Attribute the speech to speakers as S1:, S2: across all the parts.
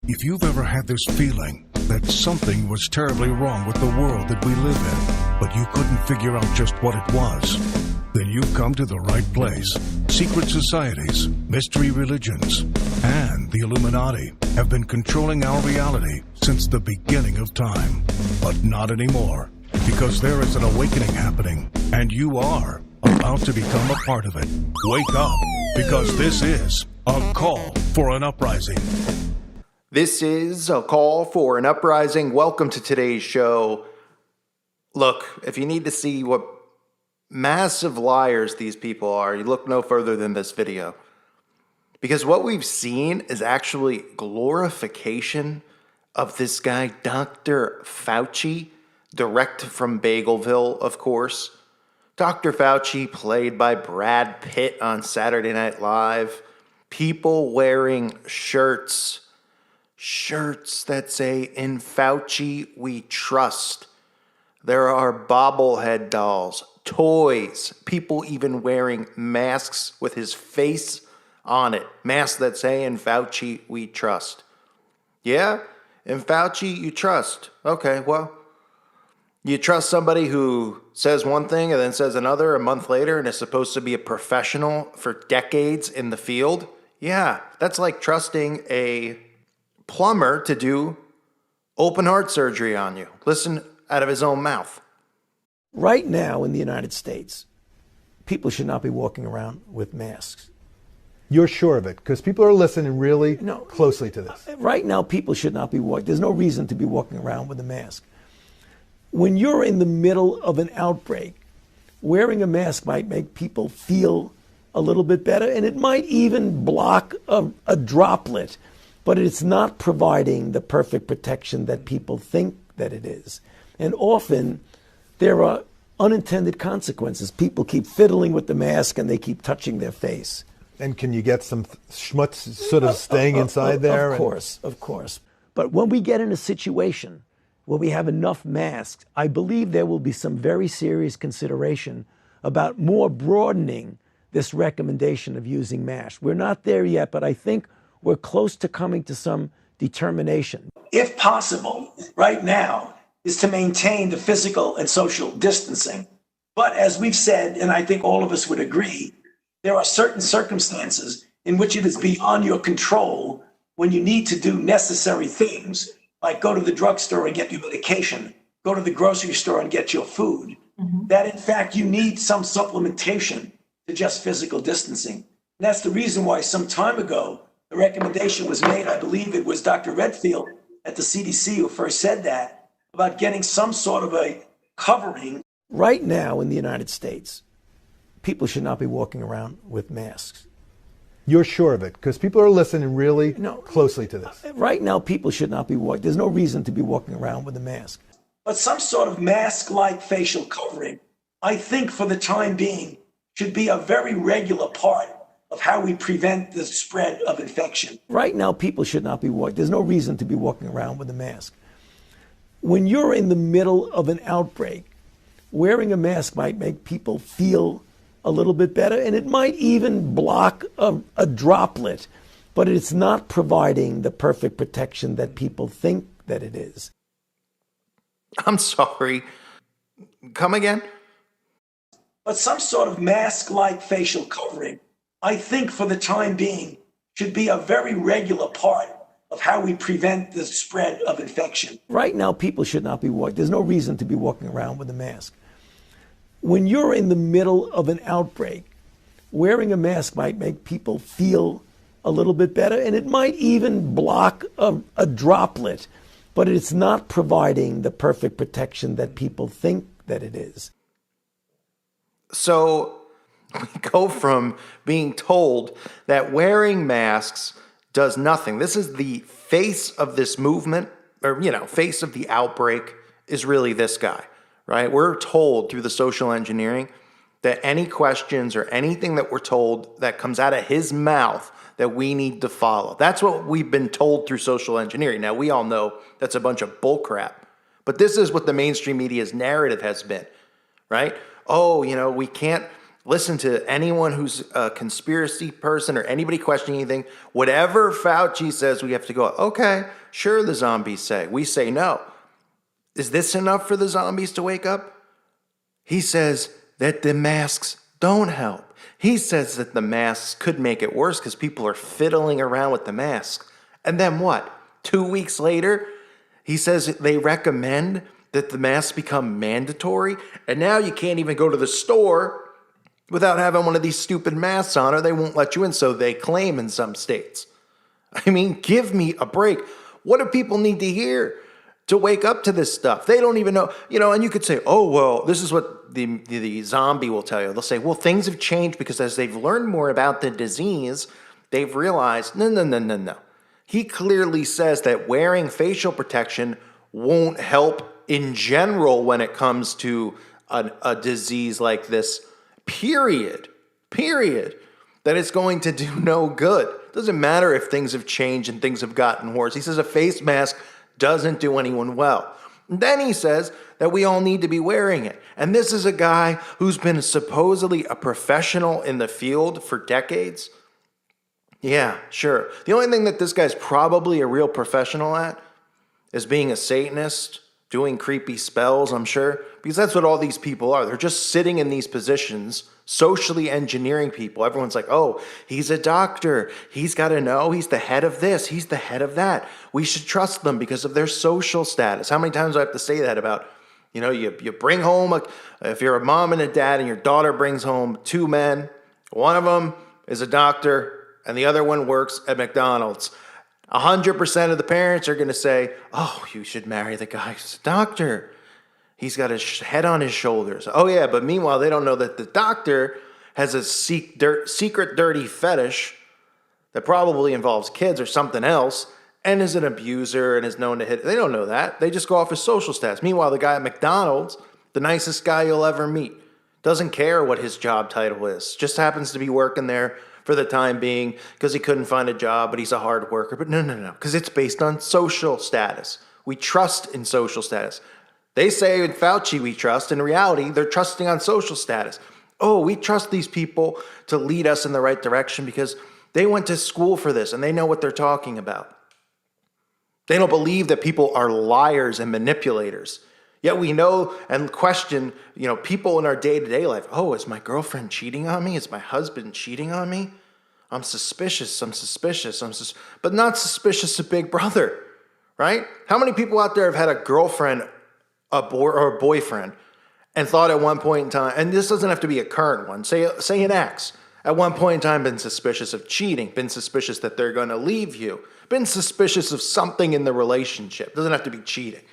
S1: If you've ever had this feeling that something was terribly wrong with the world that we live in, but you couldn't figure out just what it was, then you've come to the right place. Secret societies, mystery religions, and the Illuminati have been controlling our reality since the beginning of time. But not anymore, because there is an awakening happening, and you are about to become a part of it. Wake up, because this is a call for an uprising.
S2: This is a call for an uprising. Welcome to today's show. Look, if you need to see what massive liars these people are, you look no further than this video. Because what we've seen is actually glorification of this guy, Dr. Fauci, direct from Bagelville, of course. Dr. Fauci, played by Brad Pitt on Saturday Night Live. People wearing shirts that say, "In Fauci we trust." There are bobblehead dolls, toys, people even wearing masks with his face on it. Masks that say, "In Fauci we trust." Yeah, in Fauci you trust. Okay, well, you trust somebody who says one thing and then says another a month later and is supposed to be a professional for decades in the field? Yeah, that's like trusting a plumber to do open heart surgery on you. Listen out of his own mouth.
S3: Right now in the United States, people should not be walking around with masks.
S4: You're sure of it? Because people are listening really closely to this.
S3: Right now, people should not be walking. There's no reason to be walking around with a mask. When you're in the middle of an outbreak, wearing a mask might make people feel a little bit better, and it might even block a droplet, but it's not providing the perfect protection that people think that it is. And often there are unintended consequences. People keep fiddling with the mask and they keep touching their face.
S4: And can you get some schmutz sort of staying inside there?
S3: Of course. But when we get in a situation where we have enough masks, I believe there will be some very serious consideration about more broadening this recommendation of using masks. We're not there yet, but I think we're close to coming to some determination.
S5: If possible, right now, is to maintain the physical and social distancing. But as we've said, and I think all of us would agree, there are certain circumstances in which it is beyond your control when you need to do necessary things, like go to the drugstore and get your medication, go to the grocery store and get your food, that in fact you need some supplementation to just physical distancing. And that's the reason why some time ago, the recommendation was made, I believe it was Dr. Redfield at the CDC who first said that, about getting some sort of a covering.
S3: Right now in the United States, people should not be walking around with masks.
S4: You're sure of it? Because people are listening really closely to this.
S3: Right now, people should not be walking. There's no reason to be walking around with a mask.
S5: But some sort of mask-like facial covering, I think for the time being, should be a very regular part of how we prevent the spread of infection.
S3: Right now, people should not be walking. There's no reason to be walking around with a mask. When you're in the middle of an outbreak, wearing a mask might make people feel a little bit better, and it might even block a droplet, but it's not providing the perfect protection that people think that it is.
S2: I'm sorry. Come again?
S5: But some sort of mask-like facial covering, I think for the time being, should be a very regular part of how we prevent the spread of infection.
S3: Right now, people should not be walking. There's no reason to be walking around with a mask. When you're in the middle of an outbreak, wearing a mask might make people feel a little bit better, and it might even block a droplet, but it's not providing the perfect protection that people think that it is.
S2: So we go from being told that wearing masks does nothing. This is the face of this movement, or, face of the outbreak is really this guy, right? We're told through the social engineering that any questions or anything that we're told that comes out of his mouth that we need to follow. That's what we've been told through social engineering. Now, we all know that's a bunch of bullcrap, but this is what the mainstream media's narrative has been, right? Oh, we can't listen to anyone who's a conspiracy person or anybody questioning anything. Whatever Fauci says, we have to go, okay, sure, the zombies say. We say no. Is this enough for the zombies to wake up? He says that the masks don't help. He says that the masks could make it worse because people are fiddling around with the masks. And then what? 2 weeks later, he says they recommend that the masks become mandatory. And now you can't even go to the store without having one of these stupid masks on, or they won't let you in, so they claim in some states. I mean, give me a break. What do people need to hear to wake up to this stuff? They don't even know, and you could say, oh, well, this is what the zombie will tell you. They'll say, well, things have changed because as they've learned more about the disease, they've realized, no. He clearly says that wearing facial protection won't help in general when it comes to a disease like this, period. That it's going to do no good. Doesn't matter if things have changed and things have gotten worse. He says a face mask doesn't do anyone well. And then he says that we all need to be wearing it. And this is a guy who's been supposedly a professional in the field for decades. Yeah, sure. The only thing that this guy's probably a real professional at is being a Satanist, doing creepy spells, I'm sure, because that's what all these people are. They're just sitting in these positions, socially engineering people. Everyone's like, oh, he's a doctor. He's got to know. He's the head of this. He's the head of that. We should trust them because of their social status. How many times do I have to say that about, you bring home, if you're a mom and a dad and your daughter brings home two men, one of them is a doctor and the other one works at McDonald's. 100% of the parents are going to say, oh, you should marry the guy who's a doctor. He's got his head on his shoulders. Oh, yeah, but meanwhile, they don't know that the doctor has a secret dirty fetish that probably involves kids or something else and is an abuser and is known to hit. They don't know that. They just go off his social status. Meanwhile, the guy at McDonald's, the nicest guy you'll ever meet, doesn't care what his job title is, just happens to be working there for the time being because he couldn't find a job, but he's a hard worker. But no, because it's based on social status. We trust in social status. They say in Fauci we trust. In reality, they're trusting on social status. Oh, we trust these people to lead us in the right direction because they went to school for this and they know what they're talking about. They don't believe that people are liars and manipulators. Yet we know and question, people in our day-to-day life. Oh, is my girlfriend cheating on me? Is my husband cheating on me? I'm suspicious. But not suspicious of Big Brother, right? How many people out there have had a girlfriend or a boyfriend and thought at one point in time, and this doesn't have to be a current one, say an ex, at one point in time been suspicious of cheating, been suspicious that they're going to leave you, been suspicious of something in the relationship. Doesn't have to be cheating,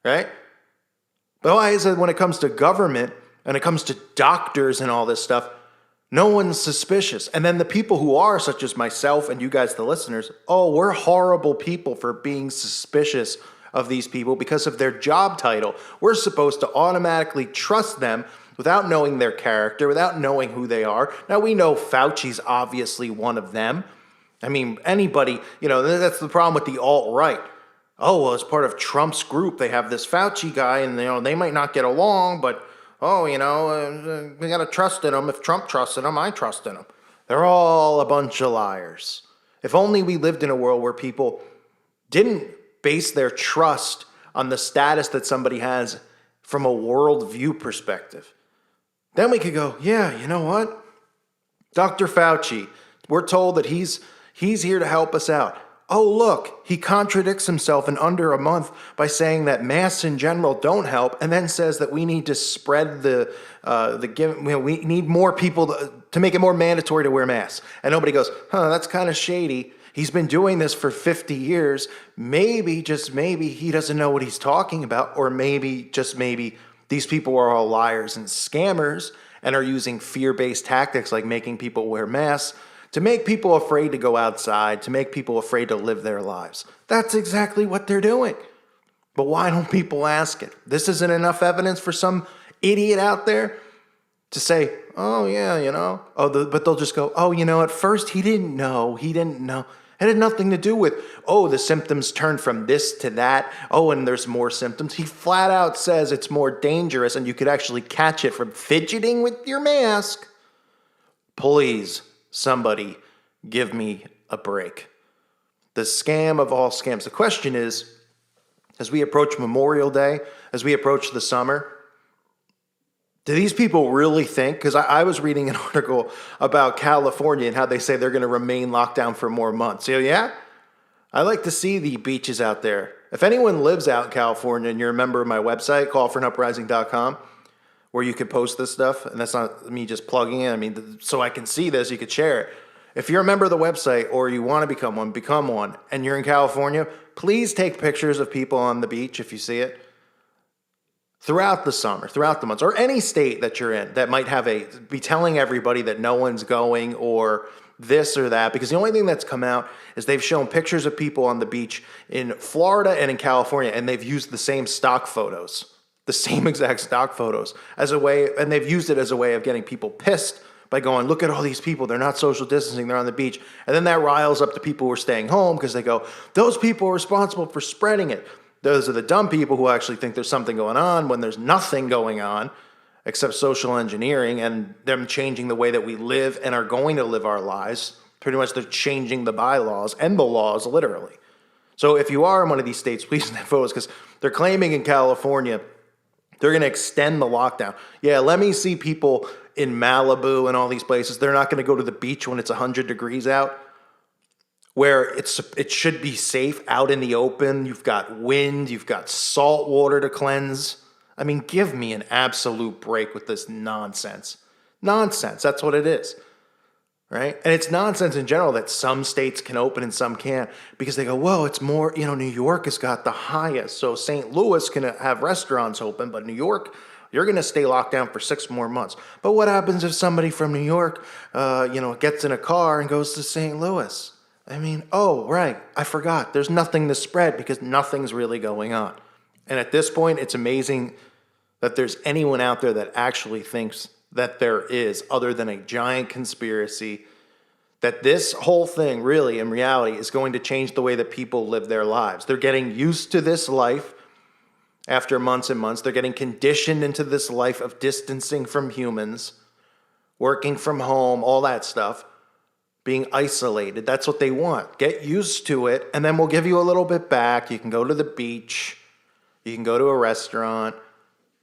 S2: right? But why is it when it comes to government and it comes to doctors and all this stuff, no one's suspicious? And then the people who are, such as myself and you guys, the listeners, oh, we're horrible people for being suspicious of these people because of their job title. We're supposed to automatically trust them without knowing their character, without knowing who they are. Now, we know Fauci's obviously one of them. I mean, anybody, that's the problem with the alt-right. Oh, well, as part of Trump's group, they have this Fauci guy, and they might not get along, but, we got to trust in him. If Trump trusts in him, I trust in him. They're all a bunch of liars. If only we lived in a world where people didn't base their trust on the status that somebody has from a worldview perspective. Then we could go, yeah, you know what? Dr. Fauci, we're told that he's here to help us out. Oh, look, he contradicts himself in under a month by saying that masks in general don't help, and then says that we need to spread we need more people to make it more mandatory to wear masks. And nobody goes, that's kind of shady. He's been doing this for 50 years. Maybe, just maybe, he doesn't know what he's talking about, or maybe, just maybe, these people are all liars and scammers and are using fear-based tactics like making people wear masks to make people afraid to go outside, to make people afraid to live their lives. That's exactly what they're doing. But why don't people ask it? This isn't enough evidence for some idiot out there to say, oh, yeah, but they'll just go, oh, at first he didn't know. It had nothing to do with, the symptoms turned from this to that. Oh, and there's more symptoms. He flat out says it's more dangerous and you could actually catch it from fidgeting with your mask. Please, somebody give me a break. The scam of all scams. The question is, as we approach Memorial Day, as we approach the summer, do these people really think, because I was reading an article about California and how they say they're going to remain locked down for more months. So yeah, I like to see the beaches out there. If anyone lives out in California and you're a member of my website, callforanuprising.com, where you could post this stuff, and that's not me just plugging it, I mean, so I can see this, you could share it. If you're a member of the website or you want to become one, and you're in California, please take pictures of people on the beach if you see it. Throughout the summer, throughout the months, or any state that you're in that might have be telling everybody that no one's going or this or that, because the only thing that's come out is they've shown pictures of people on the beach in Florida and in California, and they've used the same stock photos, the same exact stock photos as a way, and they've used it as a way of getting people pissed by going, look at all these people, they're not social distancing, they're on the beach. And then that riles up the people who are staying home because they go, those people are responsible for spreading it. Those are the dumb people who actually think there's something going on when there's nothing going on except social engineering and them changing the way that we live and are going to live our lives. Pretty much they're changing the bylaws and the laws literally. So if you are in one of these states, please send photos because they're claiming in California they're going to extend the lockdown. Yeah, let me see people in Malibu and all these places. They're not going to go to the beach when it's 100 degrees out, where it should be safe out in the open. You've got wind, you've got salt water to cleanse. I mean, give me an absolute break with this nonsense. Nonsense, that's what it is, right? And it's nonsense in general that some states can open and some can't because they go, well, it's more, New York has got the highest. So St. Louis can have restaurants open, but New York, you're going to stay locked down for 6 more months. But what happens if somebody from New York, gets in a car and goes to St. Louis? I mean, oh, right, I forgot. There's nothing to spread because nothing's really going on. And at this point, it's amazing that there's anyone out there that actually thinks that there is, other than a giant conspiracy, that this whole thing really, in reality, is going to change the way that people live their lives. They're getting used to this life after months and months. They're getting conditioned into this life of distancing from humans, working from home, all that stuff. Being isolated. That's what they want. Get used to it, and then we'll give you a little bit back. You can go to the beach. You can go to a restaurant.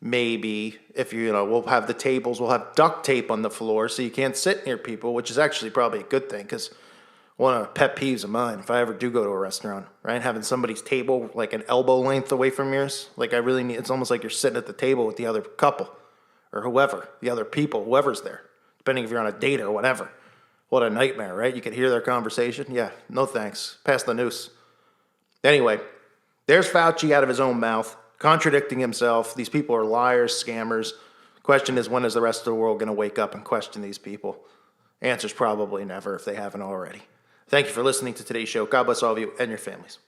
S2: Maybe, if we'll have the tables. We'll have duct tape on the floor so you can't sit near people, which is actually probably a good thing because one of the pet peeves of mine, if I ever do go to a restaurant, right, having somebody's table like an elbow length away from yours, like I really need, it's almost like you're sitting at the table with the other couple or whoever, the other people, whoever's there, depending if you're on a date or whatever. What a nightmare, right? You could hear their conversation. Yeah, no thanks. Pass the noose. Anyway, there's Fauci out of his own mouth, contradicting himself. These people are liars, scammers. Question is, when is the rest of the world going to wake up and question these people? Answer's probably never if they haven't already. Thank you for listening to today's show. God bless all of you and your families.